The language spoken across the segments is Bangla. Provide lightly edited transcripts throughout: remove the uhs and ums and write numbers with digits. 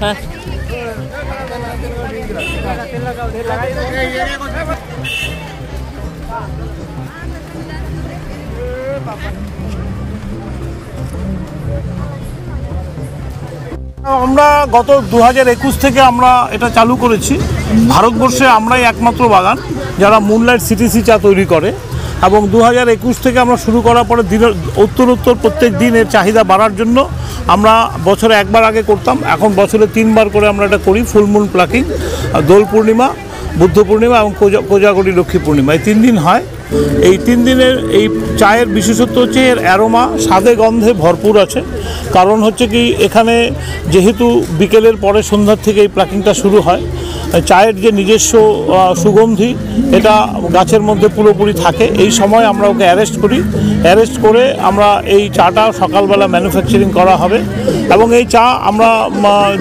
হ্যাঁ আমরা গত 2021 থেকে আমরা এটা চালু করেছি। ভারতবর্ষে আমরাই একমাত্র বাগান যারা মুনলাইট সিটিসি চা তৈরি করে, এবং 2021 থেকে আমরা শুরু করার পরে উত্তর প্রত্যেক দিন এর চাহিদা বাড়ার জন্য আমরা বছরে একবার আগে করতাম, এখন বছরে 3 বার করে আমরা এটা করি। Full moon plucking, Dol Purnima, Buddha Purnima এবং কোজাগরী লক্ষ্মী পূর্ণিমা, এই 3 দিন হয়। এই 3 দিনের এই চায়ের বিশেষত্ব হচ্ছে এর অ্যারোমা স্বাদে গন্ধে ভরপুর আছে। কারণ হচ্ছে কি, এখানে যেহেতু বিকেলের পরে সন্ধ্যার থেকে এই প্লাকিংটা শুরু হয়, চায়ের যে নিজস্ব সুগন্ধি এটা গাছের মধ্যে পুরোপুরি থাকে। এই সময় আমরা ওকে অ্যারেস্ট করে আমরা এই চাটা সকালবেলা ম্যানুফ্যাকচারিং করা হবে। এবং এই চা আমরা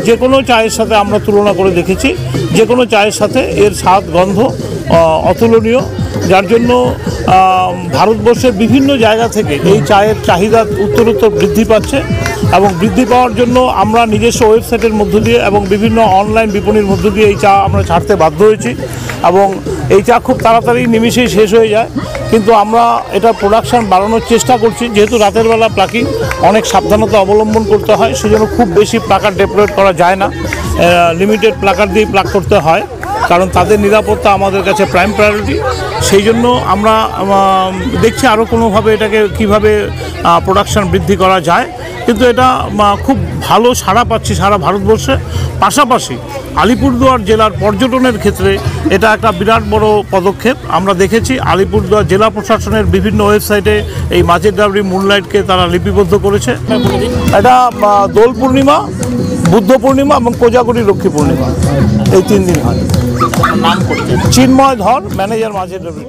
যে কোনো চায়ের সাথে আমরা তুলনা করে দেখেছি, যে কোনো চায়ের সাথে এর স্বাদ গন্ধ অতুলনীয়, যার জন্য ভারতবর্ষের বিভিন্ন জায়গা থেকে এই চায়ের চাহিদা উত্তরোত্তর বৃদ্ধি পাচ্ছে। এবং বৃদ্ধি পাওয়ার জন্য আমরা নিজস্ব ওয়েবসাইটের মধ্য দিয়ে এবং বিভিন্ন অনলাইন বিপণীর মধ্য দিয়ে এই চা আমরা ছাড়তে বাধ্য হয়েছি। এবং এই চা খুব তাড়াতাড়ি নিমিষেই শেষ হয়ে যায়, কিন্তু আমরা এটা প্রোডাকশান বাড়ানোর চেষ্টা করছি। যেহেতু রাতের বেলা প্লাকিং অনেক সাবধানতা অবলম্বন করতে হয়, সেজন্য খুব বেশি প্লাকার ডেপ্লয়েড করা যায় না, লিমিটেড প্লাকার দিয়েই প্লাক করতে হয়, কারণ তাদের নিরাপত্তা আমাদের কাছে প্রাইম প্রায়োরিটি। সেই জন্য আমরা দেখছি আরও কোনোভাবে এটাকে কীভাবে প্রোডাকশান বৃদ্ধি করা যায়, কিন্তু এটা খুব ভালো সাড়া পাচ্ছি সারা ভারতবর্ষে। পাশাপাশি আলিপুরদুয়ার জেলার পর্যটনের ক্ষেত্রে এটা একটা বিরাট বড় পদক্ষেপ। আমরা দেখেছি আলিপুরদুয়ার জেলা প্রশাসনের বিভিন্ন ওয়েবসাইটে এই মাঝের ডাবরি মুনলাইটকে তারা লিপিবদ্ধ করেছে। এটা দোল পূর্ণিমা, বুদ্ধ পূর্ণিমা এবং কোজাগরী লক্ষ্মী পূর্ণিমা, এই 3 দিন হয়। নাম করতে চিন্ময় ধর, ম্যানেজার মাঝের ডাবরি।